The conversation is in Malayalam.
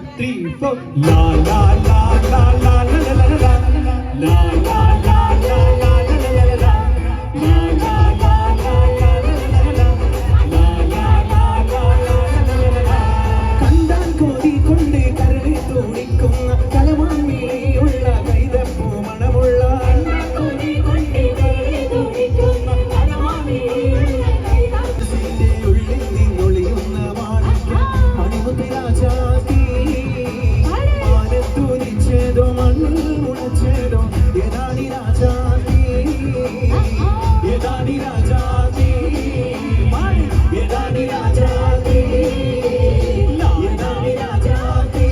3, 4. La la la la la la la la la la la la la la la. കണ്ടാൽ കോതി കൊണ്ട് കരടി തോണിക്കുന്ന കലമാൻമീനെയുള്ള കൈതപ്പൂ മണമുള്ള ഉള്ളിൽ നിന്നൊളിയുന്ന മണിമുത്തി രാജാതി മാനത്തുരിച്ചതോ മണ്ണിൽ മുളച്ചതോ ഏതാണി രാജാതി ഏതാണി രാജാതി ഏതാണി രാജാതി ഏതാണി രാജാതി